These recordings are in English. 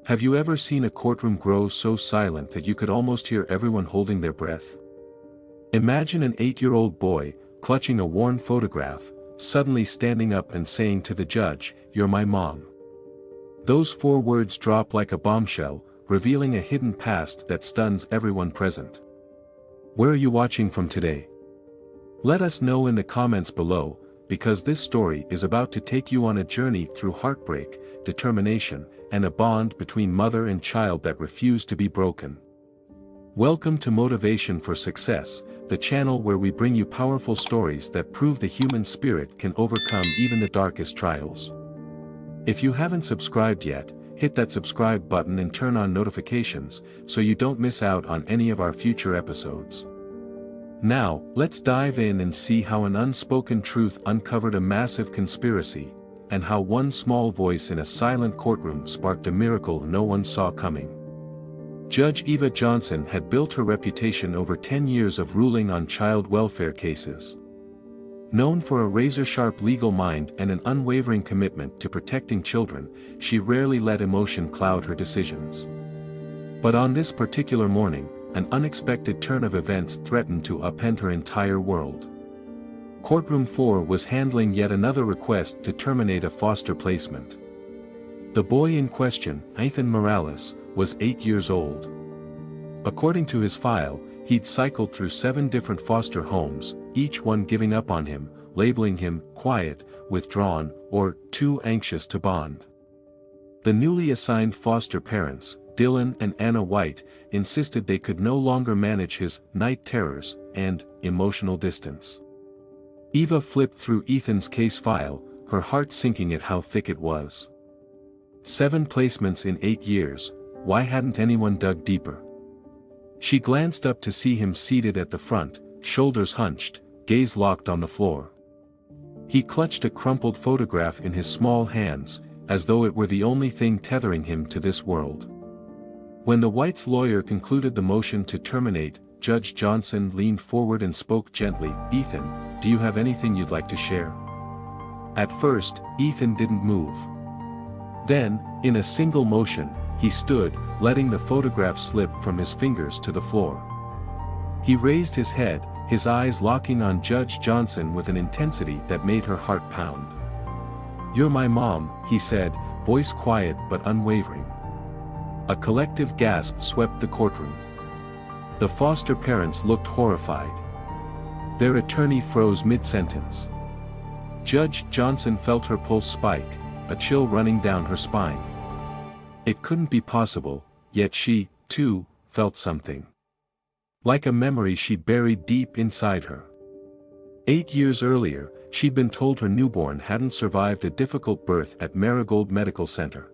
Have you ever seen a courtroom grow so silent that you could almost hear everyone holding their breath? Imagine an 8-year-old boy, clutching a worn photograph, suddenly standing up and saying to the judge, "You're my mom." Those 4 words drop like a bombshell, revealing a hidden past that stuns everyone present. Where are you watching from today? Let us know in the comments below, because this story is about to take you on a journey through heartbreak, determination, and a bond between mother and child that refused to be broken. Welcome to Motivation for Success, the channel where we bring you powerful stories that prove the human spirit can overcome even the darkest trials. If you haven't subscribed yet, hit that subscribe button and turn on notifications so you don't miss out on any of our future episodes. Now, let's dive in and see how an unspoken truth uncovered a massive conspiracy, and how one small voice in a silent courtroom sparked a miracle no one saw coming. Judge Eva Johnson had built her reputation over 10 years of ruling on child welfare cases. Known for a razor-sharp legal mind and an unwavering commitment to protecting children, she rarely let emotion cloud her decisions. But on this particular morning, an unexpected turn of events threatened to upend her entire world. Courtroom 4 was handling yet another request to terminate a foster placement. The boy in question, Ethan Morales, was 8 years old. According to his file, he'd cycled through 7 different foster homes, each one giving up on him, labeling him quiet, withdrawn, or too anxious to bond. The newly assigned foster parents, Dylan and Anna White, insisted they could no longer manage his night terrors and emotional distance. Eva flipped through Ethan's case file, her heart sinking at how thick it was. 7 placements in 8 years, why hadn't anyone dug deeper? She glanced up to see him seated at the front, shoulders hunched, gaze locked on the floor. He clutched a crumpled photograph in his small hands, as though it were the only thing tethering him to this world. When the White's lawyer concluded the motion to terminate, Judge Johnson leaned forward and spoke gently, "Ethan, do you have anything you'd like to share?" At first, Ethan didn't move. Then, in a single motion, he stood, letting the photograph slip from his fingers to the floor. He raised his head, his eyes locking on Judge Johnson with an intensity that made her heart pound. "You're my mom," he said, voice quiet but unwavering. A collective gasp swept the courtroom. The foster parents looked horrified. Their attorney froze mid-sentence. Judge Johnson felt her pulse spike, a chill running down her spine. It couldn't be possible, yet she, too, felt something. Like a memory she'd buried deep inside her. 8 years earlier, she'd been told her newborn hadn't survived a difficult birth at Marigold Medical Center.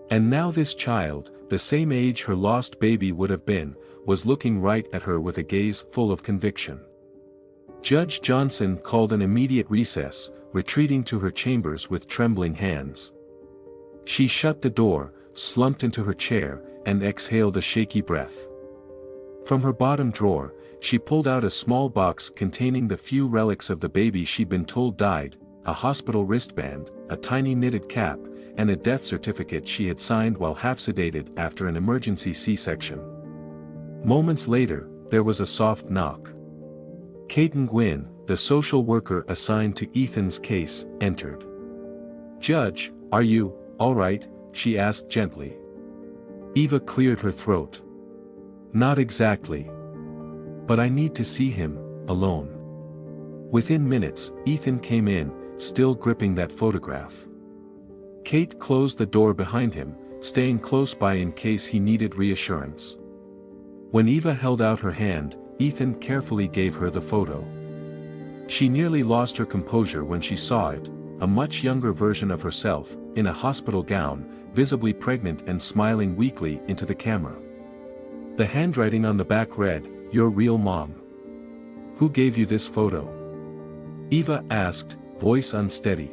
And now this child, the same age her lost baby would have been, was looking right at her with a gaze full of conviction. Judge Johnson called an immediate recess, retreating to her chambers with trembling hands. She shut the door, slumped into her chair, and exhaled a shaky breath. From her bottom drawer, she pulled out a small box containing the few relics of the baby she'd been told died, a hospital wristband, a tiny knitted cap, and a death certificate she had signed while half-sedated after an emergency C-section. Moments later, there was a soft knock. Katen Gwynn, the social worker assigned to Ethan's case, entered. "Judge, are you all right?" she asked gently. Eva cleared her throat. "Not exactly. But I need to see him, alone." Within minutes, Ethan came in, still gripping that photograph. Kate closed the door behind him, staying close by in case he needed reassurance. When Eva held out her hand, Ethan carefully gave her the photo. She nearly lost her composure when she saw it, a much younger version of herself, in a hospital gown, visibly pregnant and smiling weakly into the camera. The handwriting on the back read, "Your real mom." "Who gave you this photo?" Eva asked, voice unsteady.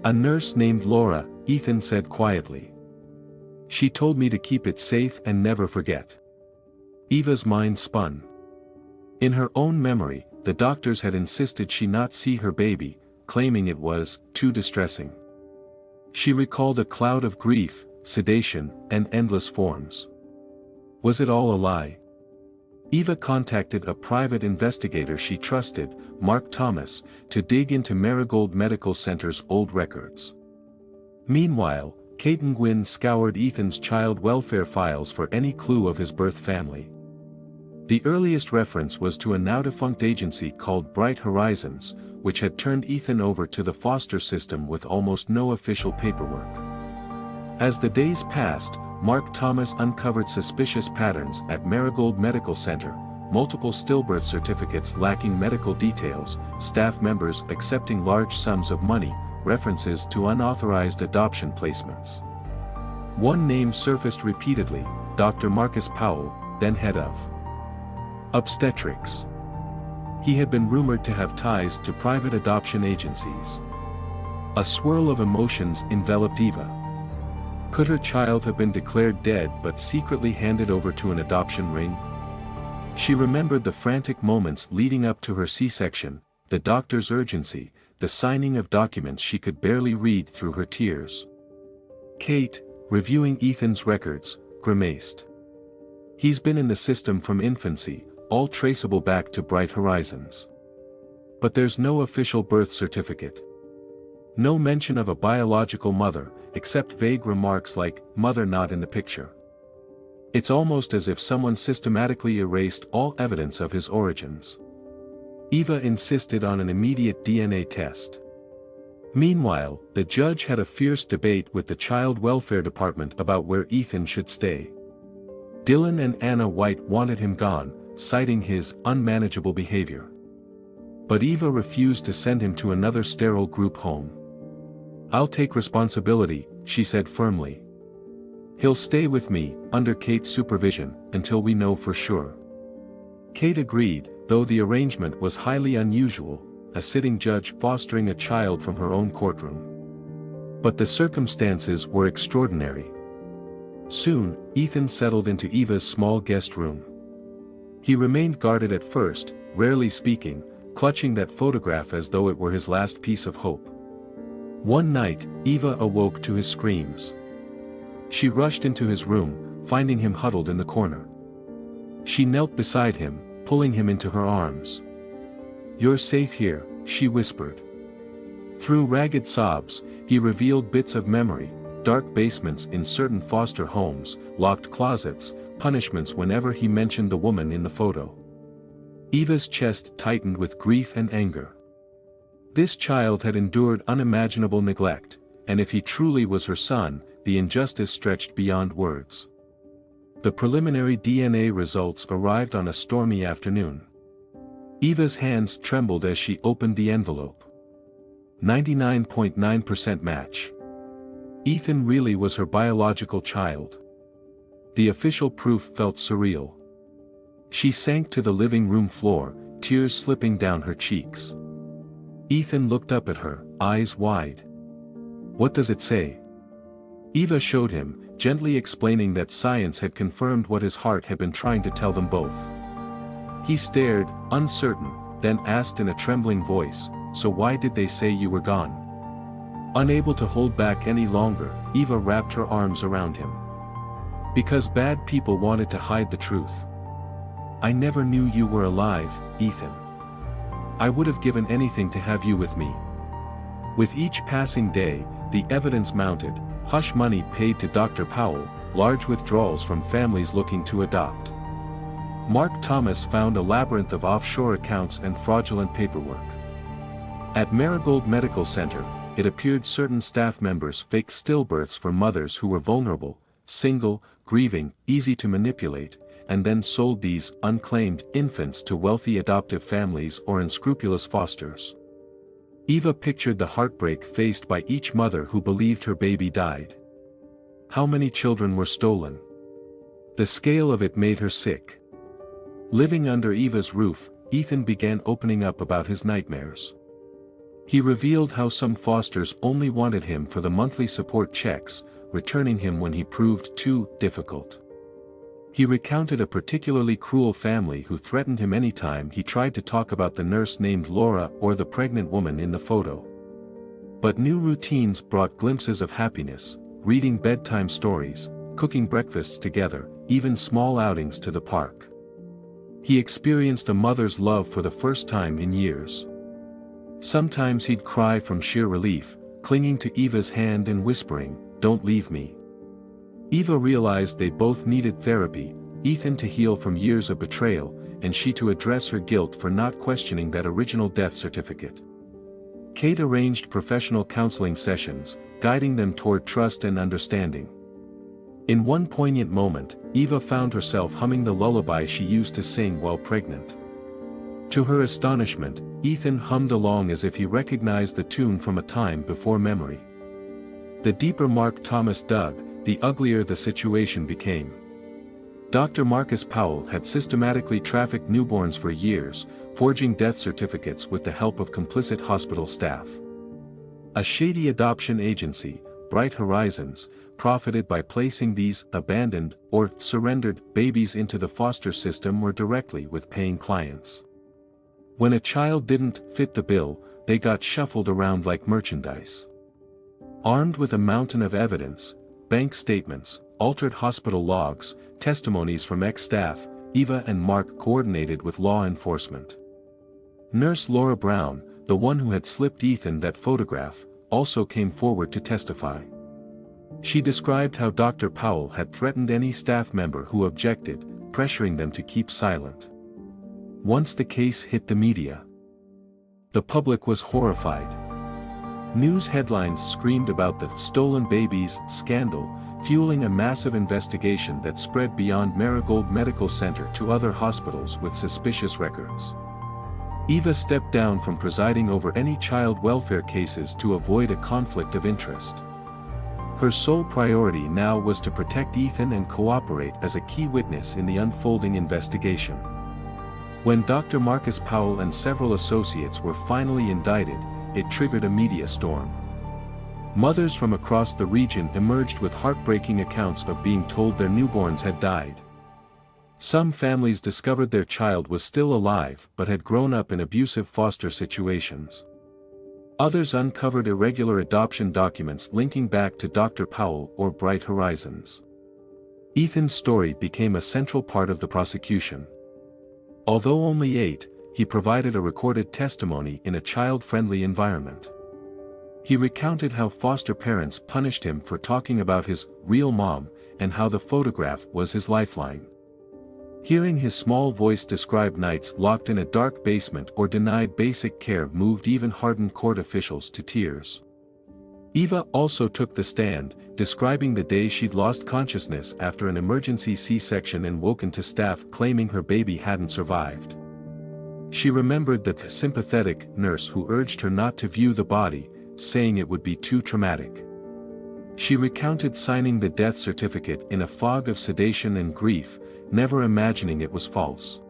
"A nurse named Laura," Ethan said quietly. "She told me to keep it safe and never forget." Eva's mind spun. In her own memory, the doctors had insisted she not see her baby, claiming it was too distressing. She recalled a cloud of grief, sedation, and endless forms. Was it all a lie? Eva contacted a private investigator she trusted, Mark Thomas, to dig into Marigold Medical Center's old records. Meanwhile, Kate and Gwyn scoured Ethan's child welfare files for any clue of his birth family. The earliest reference was to a now-defunct agency called Bright Horizons, which had turned Ethan over to the foster system with almost no official paperwork. As the days passed, Mark Thomas uncovered suspicious patterns at Marigold Medical Center, multiple stillbirth certificates lacking medical details, staff members accepting large sums of money, references to unauthorized adoption placements. One name surfaced repeatedly, Dr. Marcus Powell, then head of obstetrics. He had been rumored to have ties to private adoption agencies. A swirl of emotions enveloped Eva. Could her child have been declared dead but secretly handed over to an adoption ring? She remembered the frantic moments leading up to her C-section, the doctor's urgency, the signing of documents she could barely read through her tears. Kate, reviewing Ethan's records, grimaced. He's been in the system from infancy, all traceable back to Bright Horizons. But there's no official birth certificate. No mention of a biological mother, except vague remarks like, "mother not in the picture." It's almost as if someone systematically erased all evidence of his origins. Eva insisted on an immediate DNA test. Meanwhile, the judge had a fierce debate with the Child Welfare Department about where Ethan should stay. Dylan and Anna White wanted him gone, citing his unmanageable behavior. But Eva refused to send him to another sterile group home. "I'll take responsibility," she said firmly. "He'll stay with me, under Kate's supervision, until we know for sure." Kate agreed, though the arrangement was highly unusual, a sitting judge fostering a child from her own courtroom. But the circumstances were extraordinary. Soon, Ethan settled into Eva's small guest room. He remained guarded at first, rarely speaking, clutching that photograph as though it were his last piece of hope. One night, Eva awoke to his screams. She rushed into his room, finding him huddled in the corner. She knelt beside him, pulling him into her arms. "You're safe here," she whispered. Through ragged sobs, he revealed bits of memory, dark basements in certain foster homes, locked closets, punishments whenever he mentioned the woman in the photo. Eva's chest tightened with grief and anger. This child had endured unimaginable neglect, and if he truly was her son, the injustice stretched beyond words. The preliminary DNA results arrived on a stormy afternoon. Eva's hands trembled as she opened the envelope. 99.9% match. Ethan really was her biological child. The official proof felt surreal. She sank to the living room floor, tears slipping down her cheeks. Ethan looked up at her, eyes wide. "What does it say?" Eva showed him, gently explaining that science had confirmed what his heart had been trying to tell them both. He stared, uncertain, then asked in a trembling voice, "So why did they say you were gone?" Unable to hold back any longer, Eva wrapped her arms around him. "Because bad people wanted to hide the truth. I never knew you were alive, Ethan. I would have given anything to have you with me." With each passing day, the evidence mounted, hush money paid to Dr. Powell, large withdrawals from families looking to adopt. Mark Thomas found a labyrinth of offshore accounts and fraudulent paperwork. At Marigold Medical Center, it appeared certain staff members faked stillbirths for mothers who were vulnerable, single, grieving, easy to manipulate, and then sold these unclaimed infants to wealthy adoptive families or unscrupulous fosters. Eva pictured the heartbreak faced by each mother who believed her baby died. How many children were stolen? The scale of it made her sick. Living under Eva's roof, Ethan began opening up about his nightmares. He revealed how some fosters only wanted him for the monthly support checks, returning him when he proved too difficult. He recounted a particularly cruel family who threatened him anytime he tried to talk about the nurse named Laura or the pregnant woman in the photo. But new routines brought glimpses of happiness, reading bedtime stories, cooking breakfasts together, even small outings to the park. He experienced a mother's love for the first time in years. Sometimes he'd cry from sheer relief, clinging to Eva's hand and whispering, "Don't leave me." Eva realized they both needed therapy, Ethan to heal from years of betrayal, and she to address her guilt for not questioning that original death certificate. Kate arranged professional counseling sessions, guiding them toward trust and understanding. In one poignant moment, Eva found herself humming the lullaby she used to sing while pregnant. To her astonishment, Ethan hummed along as if he recognized the tune from a time before memory. The deeper Mark Thomas dug, the uglier the situation became. Dr. Marcus Powell had systematically trafficked newborns for years, forging death certificates with the help of complicit hospital staff. A shady adoption agency, Bright Horizons, profited by placing these abandoned or surrendered babies into the foster system or directly with paying clients. When a child didn't fit the bill, they got shuffled around like merchandise. Armed with a mountain of evidence, bank statements, altered hospital logs, testimonies from ex-staff, Eva and Mark coordinated with law enforcement. Nurse Laura Brown, the one who had slipped Ethan that photograph, also came forward to testify. She described how Dr. Powell had threatened any staff member who objected, pressuring them to keep silent. Once the case hit the media, the public was horrified. News headlines screamed about the "stolen babies" scandal, fueling a massive investigation that spread beyond Marigold Medical Center to other hospitals with suspicious records. Eva stepped down from presiding over any child welfare cases to avoid a conflict of interest. Her sole priority now was to protect Ethan and cooperate as a key witness in the unfolding investigation. When Dr. Marcus Powell and several associates were finally indicted, it triggered a media storm. Mothers from across the region emerged with heartbreaking accounts of being told their newborns had died. Some families discovered their child was still alive but had grown up in abusive foster situations. Others uncovered irregular adoption documents linking back to Dr. Powell or Bright Horizons. Ethan's story became a central part of the prosecution. Although only 8, he provided a recorded testimony in a child-friendly environment. He recounted how foster parents punished him for talking about his real mom, and how the photograph was his lifeline. Hearing his small voice describe nights locked in a dark basement or denied basic care moved even hardened court officials to tears. Eva also took the stand, describing the day she'd lost consciousness after an emergency C-section and woken to staff claiming her baby hadn't survived. She remembered the sympathetic nurse who urged her not to view the body, saying it would be too traumatic. She recounted signing the death certificate in a fog of sedation and grief, never imagining it was false.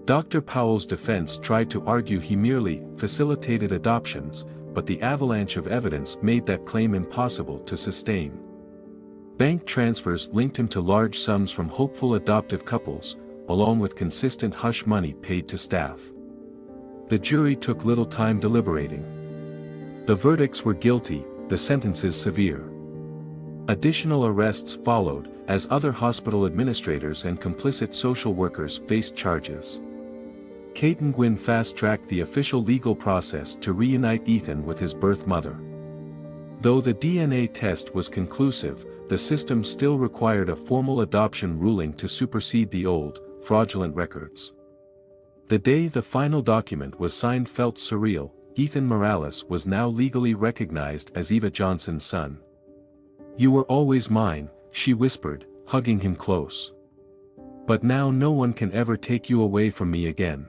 Dr. Powell's defense tried to argue he merely facilitated adoptions, but the avalanche of evidence made that claim impossible to sustain. Bank transfers linked him to large sums from hopeful adoptive couples, along with consistent hush money paid to staff. The jury took little time deliberating. The verdicts were guilty, the sentences severe. Additional arrests followed, as other hospital administrators and complicit social workers faced charges. Kate and Gwyn fast-tracked the official legal process to reunite Ethan with his birth mother. Though the DNA test was conclusive, the system still required a formal adoption ruling to supersede the old, fraudulent records. The day the final document was signed felt surreal. Ethan Morales was now legally recognized as Eva Johnson's son. "You were always mine," she whispered, hugging him close. "But now no one can ever take you away from me again."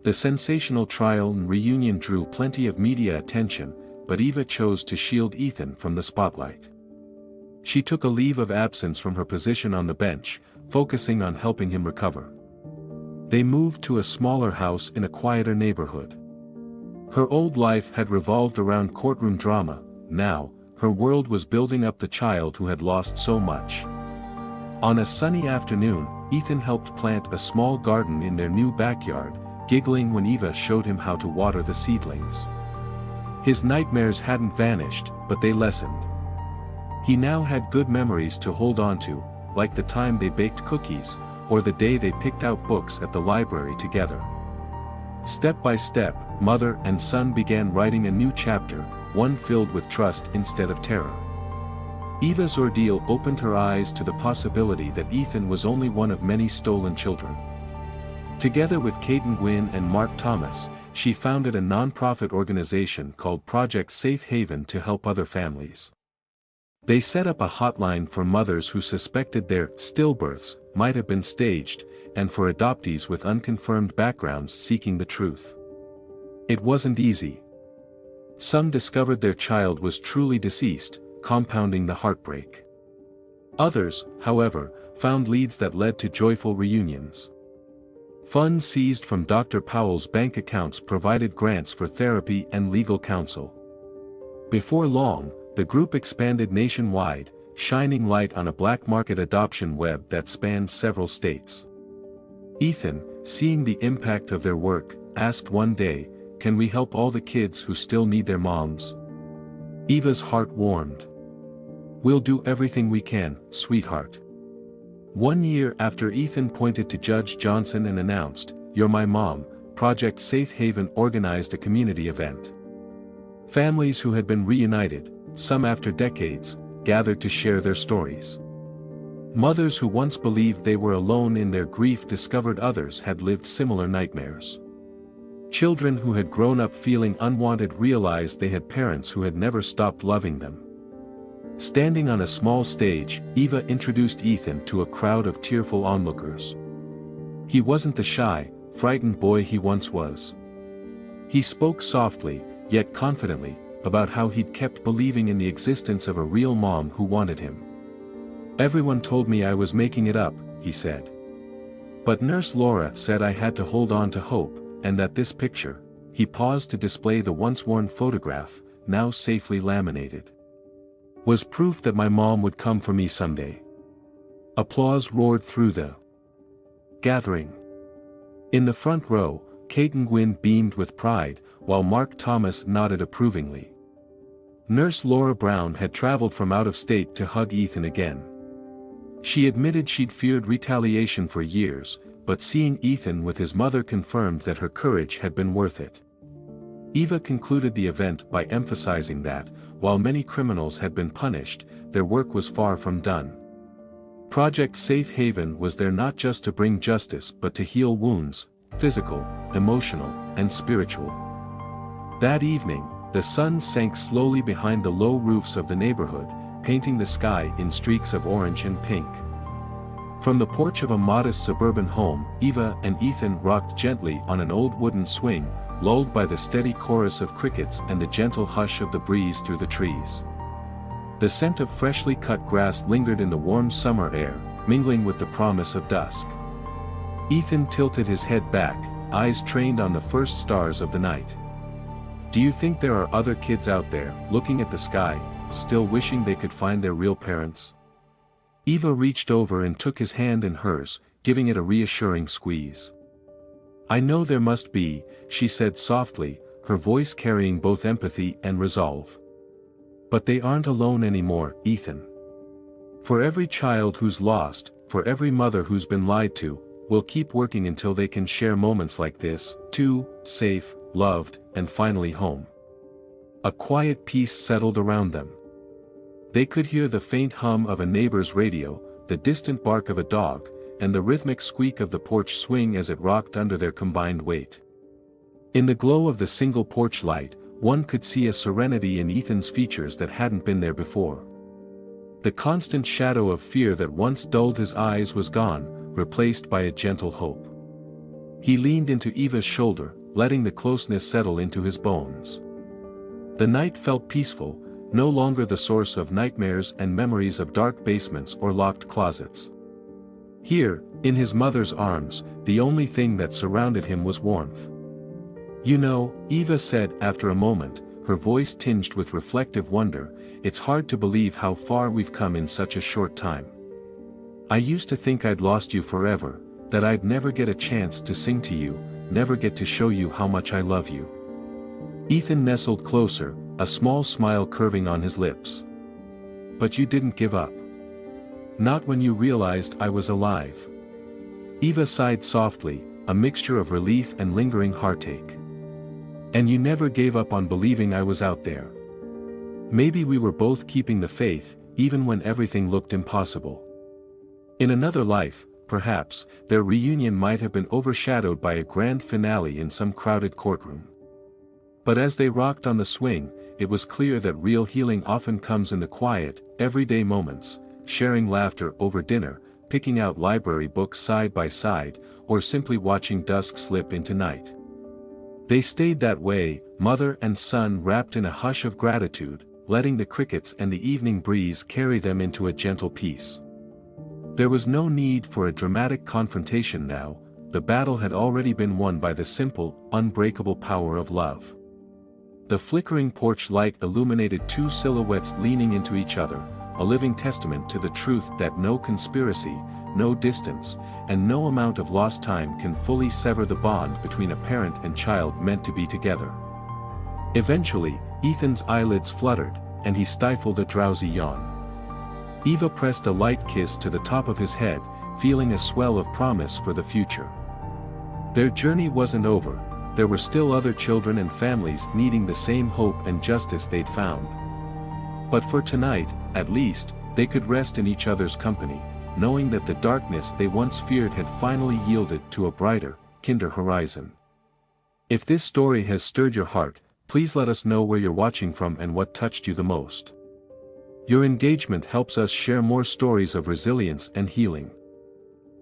The sensational trial and reunion drew plenty of media attention, but Eva chose to shield Ethan from the spotlight. She took a leave of absence from her position on the bench, focusing on helping him recover. They moved to a smaller house in a quieter neighborhood. Her old life had revolved around courtroom drama. Now, her world was building up the child who had lost so much. On a sunny afternoon, Ethan helped plant a small garden in their new backyard, giggling when Eva showed him how to water the seedlings. His nightmares hadn't vanished, but they lessened. He now had good memories to hold on to, like the time they baked cookies, or the day they picked out books at the library together. Step by step, mother and son began writing a new chapter, one filled with trust instead of terror. Eva's ordeal opened her eyes to the possibility that Ethan was only one of many stolen children. Together with Caden Gwynn and Mark Thomas, she founded a non-profit organization called Project Safe Haven to help other families. They set up a hotline for mothers who suspected their stillbirths might have been staged, and for adoptees with unconfirmed backgrounds seeking the truth. It wasn't easy. Some discovered their child was truly deceased, compounding the heartbreak. Others, however, found leads that led to joyful reunions. Funds seized from Dr. Powell's bank accounts provided grants for therapy and legal counsel. Before long, the group expanded nationwide, shining light on a black market adoption web that spanned several states. Ethan, seeing the impact of their work, asked one day, "Can we help all the kids who still need their moms?" Eva's heart warmed. "We'll do everything we can, sweetheart." 1 year after Ethan pointed to Judge Johnson and announced, "You're my mom," Project Safe Haven organized a community event. Families who had been reunited, some after decades, gathered to share their stories. Mothers who once believed they were alone in their grief discovered others had lived similar nightmares. Children who had grown up feeling unwanted realized they had parents who had never stopped loving them. Standing on a small stage, Eva introduced Ethan to a crowd of tearful onlookers. He wasn't the shy, frightened boy he once was. He spoke softly, yet confidently, about how he'd kept believing in the existence of a real mom who wanted him. "Everyone told me I was making it up," he said. "But Nurse Laura said I had to hold on to hope, and that this picture," he paused to display the once-worn photograph, now safely laminated, "was proof that my mom would come for me someday." Applause roared through the gathering. In the front row, Caden Gwynn beamed with pride, while Mark Thomas nodded approvingly. Nurse Laura Brown had traveled from out of state to hug Ethan again. She admitted she'd feared retaliation for years, but seeing Ethan with his mother confirmed that her courage had been worth it. Eva concluded the event by emphasizing that, while many criminals had been punished, their work was far from done. Project Safe Haven was there not just to bring justice but to heal wounds, physical, emotional, and spiritual. That evening, the sun sank slowly behind the low roofs of the neighborhood, painting the sky in streaks of orange and pink. From the porch of a modest suburban home, Eva and Ethan rocked gently on an old wooden swing, lulled by the steady chorus of crickets and the gentle hush of the breeze through the trees. The scent of freshly cut grass lingered in the warm summer air, mingling with the promise of dusk. Ethan tilted his head back, eyes trained on the first stars of the night. "Do you think there are other kids out there, looking at the sky, still wishing they could find their real parents?" Eva reached over and took his hand in hers, giving it a reassuring squeeze. "I know there must be," she said softly, her voice carrying both empathy and resolve. "But they aren't alone anymore, Ethan. For every child who's lost, for every mother who's been lied to, we'll keep working until they can share moments like this, too, safe, loved, and finally home." A quiet peace settled around them. They could hear the faint hum of a neighbor's radio, the distant bark of a dog, and the rhythmic squeak of the porch swing as it rocked under their combined weight. In the glow of the single porch light, one could see a serenity in Ethan's features that hadn't been there before. The constant shadow of fear that once dulled his eyes was gone, replaced by a gentle hope. He leaned into Eva's shoulder, letting the closeness settle into his bones. The night felt peaceful, no longer the source of nightmares and memories of dark basements or locked closets. Here, in his mother's arms, the only thing that surrounded him was warmth. "You know," Eva said after a moment, her voice tinged with reflective wonder, "it's hard to believe how far we've come in such a short time. I used to think I'd lost you forever, that I'd never get a chance to sing to you, never get to show you how much I love you." Ethan nestled closer, a small smile curving on his lips. But you didn't give up. Not when you realized I was alive. Eva sighed softly, a mixture of relief and lingering heartache. And you never gave up on believing I was out there. Maybe we were both keeping the faith, even when everything looked impossible. In another life, perhaps, their reunion might have been overshadowed by a grand finale in some crowded courtroom. But as they rocked on the swing, it was clear that real healing often comes in the quiet, everyday moments, sharing laughter over dinner, picking out library books side by side, or simply watching dusk slip into night. They stayed that way, mother and son wrapped in a hush of gratitude, letting the crickets and the evening breeze carry them into a gentle peace. There was no need for a dramatic confrontation now, the battle had already been won by the simple, unbreakable power of love. The flickering porch light illuminated two silhouettes leaning into each other, a living testament to the truth that no conspiracy, no distance, and no amount of lost time can fully sever the bond between a parent and child meant to be together. Eventually, Ethan's eyelids fluttered, and he stifled a drowsy yawn. Eva pressed a light kiss to the top of his head, feeling a swell of promise for the future. Their journey wasn't over, there were still other children and families needing the same hope and justice they'd found. But for tonight, at least, they could rest in each other's company, knowing that the darkness they once feared had finally yielded to a brighter, kinder horizon. If this story has stirred your heart, please let us know where you're watching from and what touched you the most. Your engagement helps us share more stories of resilience and healing.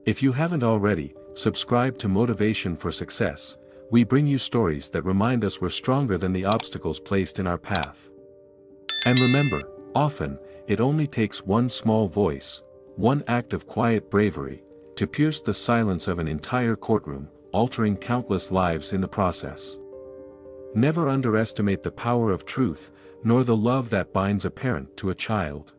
If you haven't already, subscribe to Motivation for Success. We bring you stories that remind us we're stronger than the obstacles placed in our path. And remember, often, it only takes one small voice, one act of quiet bravery, to pierce the silence of an entire courtroom, altering countless lives in the process. Never underestimate the power of truth, nor the love that binds a parent to a child.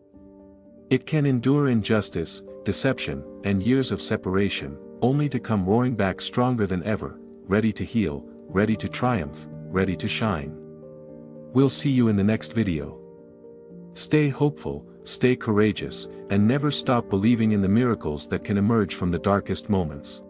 It can endure injustice, deception, and years of separation, only to come roaring back stronger than ever, ready to heal, ready to triumph, ready to shine. We'll see you in the next video. Stay hopeful, stay courageous, and never stop believing in the miracles that can emerge from the darkest moments.